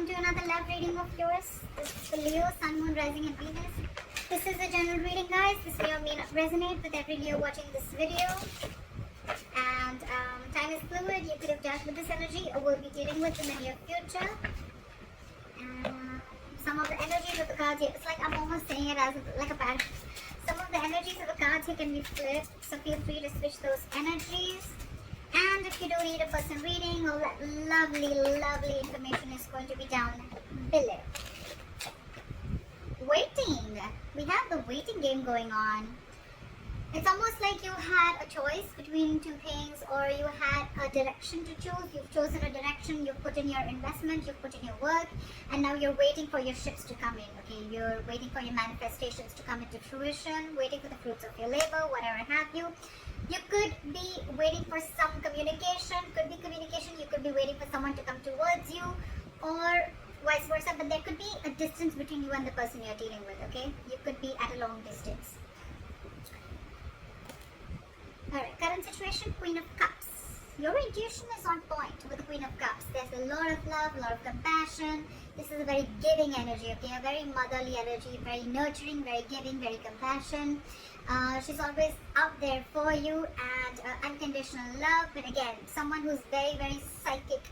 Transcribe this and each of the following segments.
welcome to another love reading of yours. This is for Leo, Sun, Moon, Rising and Venus. This is a general reading, guys. This may or may not resonate with every Leo watching this video. And time is fluid. You could have dealt with this energy or will be dealing with in the near future. Some of the energies of the cards here, it's like I'm almost saying it as like a pattern. Some of the energies of the cards here can be flipped, so feel free to switch those energies. And if you do need a personal reading, all that lovely information is going to be down below. Waiting. We have the waiting game going on. It's almost like you had a choice between two things, or you had a direction to choose. You've chosen a direction, you've put in your investment, you've put in your work, and now you're waiting for your ships to come in, okay? You're waiting for your manifestations to come into fruition, waiting for the fruits of your labor, whatever have you. You could be waiting for some communication, you could be waiting for someone to come towards you, or vice versa, but there could be a distance between you and the person you're dealing with, okay? You could be at a long distance. Alright, current situation, Queen of Cups. Your intuition is on point with the Queen of Cups. There's a lot of love, a lot of compassion. This is a very giving energy, okay? A very motherly energy, very nurturing, very giving, very compassion. She's always out there for you, and unconditional love. But again, someone who's very psychic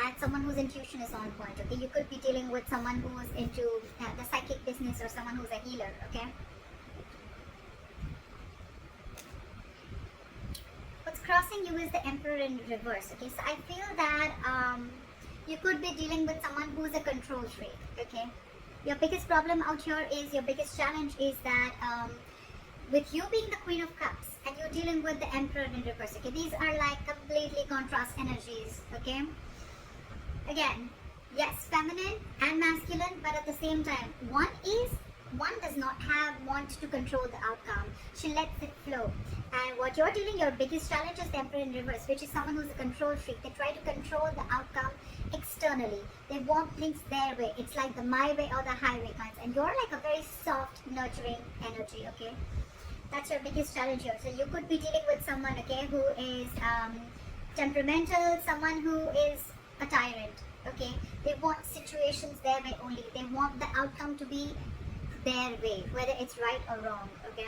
and someone whose intuition is on point, okay? You could be dealing with someone who is into the psychic business or someone who's a healer, okay? What's crossing you is the Emperor in reverse, okay? So I feel that you could be dealing with someone who's a control freak, okay? Your biggest problem out here is, your biggest challenge is that with you being the Queen of Cups and you're dealing with the Emperor in reverse, okay? These are like completely contrast energies, okay? Again, yes, feminine and masculine, but at the same time, one does not want to control the outcome. She lets it flow. And what you're dealing, your biggest challenge is the Emperor in reverse, which is someone who's a control freak. They try to control the outcome externally. They want things their way. It's like the my way or the highway kinds. And you're like a very soft, nurturing energy, okay? That's your biggest challenge here. So you could be dealing with someone, okay, who is temperamental, someone who is a tyrant, okay? They want situations their way only. They want the outcome to be their way, whether it's right or wrong, okay?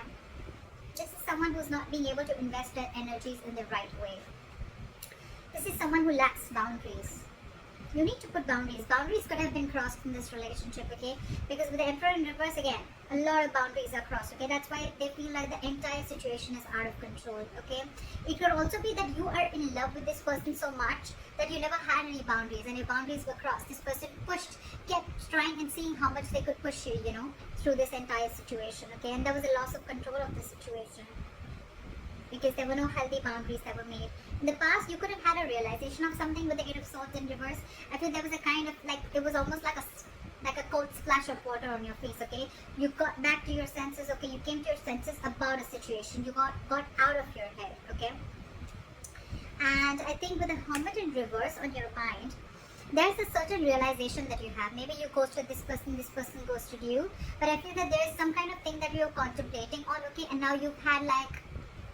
This is someone who's not being able to invest their energies in the right way. This is someone who lacks boundaries. You need to put boundaries. Boundaries could have been crossed in this relationship, okay? Because with the Emperor in reverse, again, a lot of boundaries are crossed, okay? That's why they feel like the entire situation is out of control, okay? It could also be that you are in love with this person so much that you never had any boundaries and your boundaries were crossed. This person kept trying and seeing how much they could push you, you know, through this entire situation, okay? And there was a loss of control of the situation because there were no healthy boundaries that were made. In the past, you could have had a realization of something with the Eight of Swords in reverse. I feel there was a kind of like, it was almost like a cold splash of water on your face, okay? You got back to your senses, okay? You came to your senses about a situation. You got out of your head, okay? And I think with the Hermit in reverse on your mind, there's a certain realization that you have. Maybe you ghosted this person ghosted you. But I feel that there is some kind of thing that you're contemplating on, okay? And now you've had like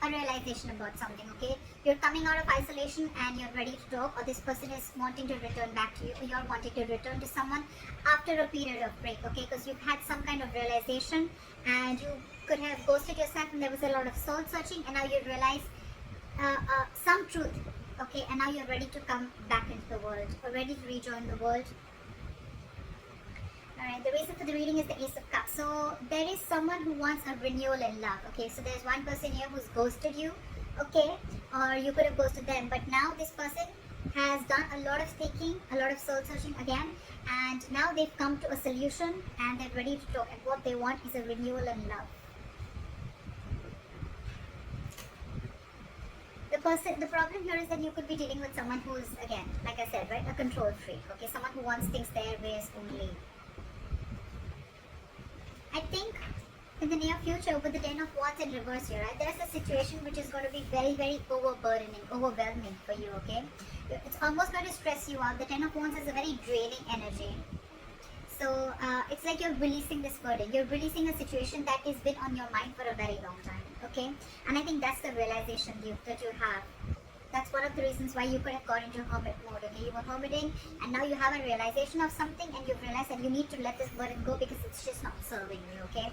a realization about something, okay? You're coming out of isolation and you're ready to talk, or this person is wanting to return back to you, or you're wanting to return to someone after a period of break, okay? Because you've had some kind of realization and you could have ghosted yourself and there was a lot of soul searching, and now you realize some truth, okay? And now you're ready to come back into the world, or ready to rejoin the world. Alright, the reason for the reading is the Ace of Cups. So there is someone who wants a renewal in love, okay? So there's one person here who's ghosted you, okay? Or you could have ghosted them, but now this person has done a lot of thinking, a lot of soul searching again, and now they've come to a solution and they're ready to talk, and what they want is a renewal in love. The problem here is that you could be dealing with someone who's, again, like I said, right, a control freak, okay? Someone who wants things their ways only. I think in the near future, with the Ten of Wands in reverse here, right, there's a situation which is going to be very overwhelming for you, okay? It's almost going to stress you out. The Ten of Wands is a very draining energy. So it's like you're releasing this burden. You're releasing a situation that has been on your mind for a very long time, okay? And I think that's the realization that you have. That's one of the reasons why you could have got into hermit mode. Okay, you were hermiting, and now you have a realization of something, and you've realized that you need to let this burden go because it's just not serving you. Okay.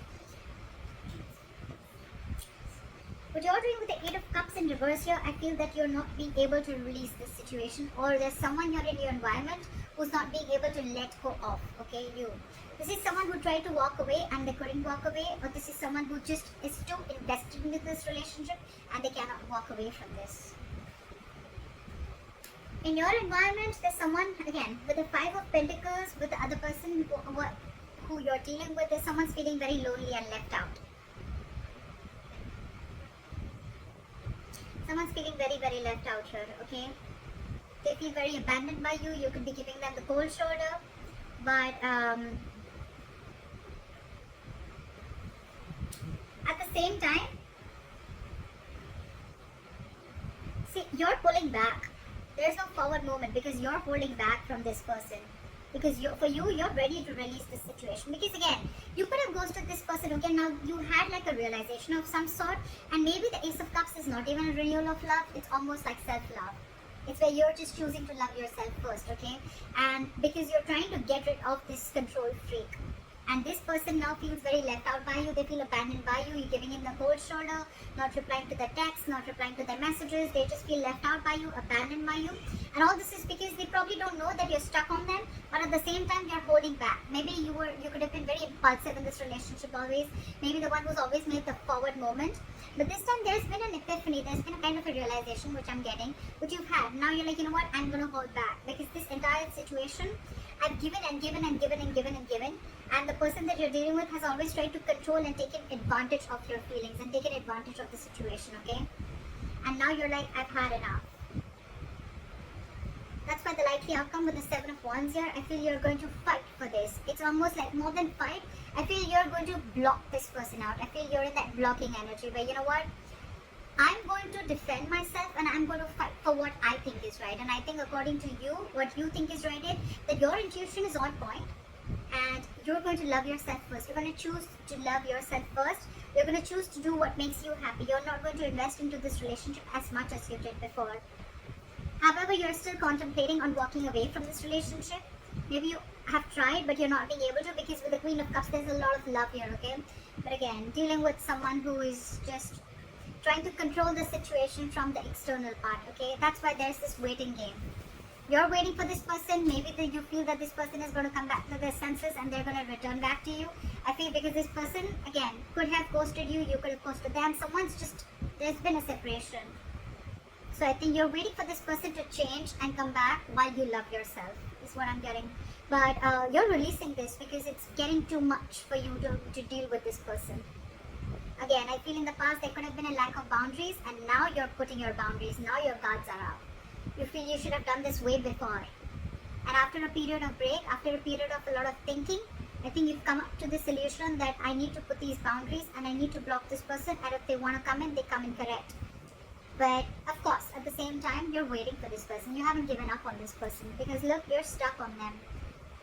What you're doing with the Eight of Cups in reverse here, I feel that you're not being able to release this situation, or there's someone here in your environment who's not being able to let go of. Okay, you. This is someone who tried to walk away and they couldn't walk away, or this is someone who just is too invested into this relationship and they cannot walk away from this. In your environment, there's someone, again, with the Five of Pentacles, with the other person who you're dealing with, there's someone's feeling very lonely and left out. Someone's feeling very, very left out here, okay? They feel very abandoned by you. You could be giving them the cold shoulder, but at the same time, see, you're pulling back. There's no forward movement because you're holding back from this person. Because you're ready to release this situation. Because again, you could have ghosted this person. Okay, now you had like a realization of some sort, and maybe the Ace of Cups is not even a renewal of love. It's almost like self-love. It's where you're just choosing to love yourself first, okay? And because you're trying to get rid of this control freak. And this person now feels very left out by you. They feel abandoned by you. You're giving him the cold shoulder, not replying to their texts, not replying to their messages. They just feel left out by you, abandoned by you. And all this is because they probably don't know that you're stuck on them, but at the same time you're holding back. Maybe you could have been very impulsive in this relationship always. Maybe the one who's always made the forward moment. But this time there's been an epiphany. There's been a kind of a realization which I'm getting, which you've had. Now you're like, you know what? I'm going to hold back because this entire situation I've given and given and given and given and given. And the person that you're dealing with has always tried to control and taken advantage of your feelings and taken advantage of the situation, okay? And now you're like, I've had enough. That's why the likely outcome with the Seven of Wands here, I feel you're going to fight for this. It's almost like more than fight. I feel you're going to block this person out. I feel you're in that blocking energy where, you know what? I'm going to defend myself and I'm going to fight for what I think is right. And I think according to you, what you think is right is that your intuition is on point. And you're going to love yourself first. You're going to choose to love yourself first. You're going to choose to do what makes you happy. You're not going to invest into this relationship as much as you did before. However, you're still contemplating on walking away from this relationship. Maybe you have tried, but you're not being able to because with the Queen of Cups, there's a lot of love here, okay? But again, dealing with someone who is just trying to control the situation from the external part, okay? That's why there's this waiting game. You're waiting for this person. Maybe you feel that this person is going to come back to their senses and they're going to return back to you. I feel because this person, again, could have ghosted you. You could have ghosted them. There's been a separation. So I think you're waiting for this person to change and come back while you love yourself, is what I'm getting. But you're releasing this because it's getting too much for you to deal with this person. Again, I feel in the past there could have been a lack of boundaries, and now you're putting your boundaries. Now your guards are up. You feel you should have done this way before. And after a period of break, after a period of a lot of thinking, I think you've come up to the solution that I need to put these boundaries and I need to block this person, and if they want to come in, they come in correct. But of course, at the same time, you're waiting for this person. You haven't given up on this person because look, you're stuck on them.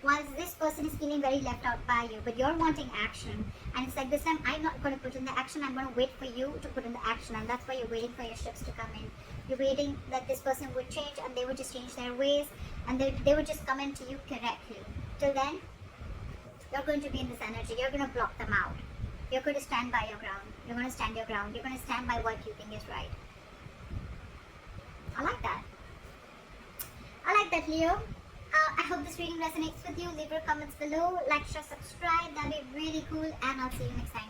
Whilst this person is feeling very left out by you, but you're wanting action. And it's like this time, I'm not going to put in the action. I'm going to wait for you to put in the action. And that's why you're waiting for your ships to come in. You're waiting that this person would change and they would just change their ways. And they would just come into you correctly. Till then, you're going to be in this energy. You're going to block them out. You're going to stand by your ground. You're going to stand your ground. You're going to stand by what you think is right. I like that. I like that, Leo. I hope this reading resonates with you. Leave your comments below. Like, share, subscribe. That'd be really cool. And I'll see you next time.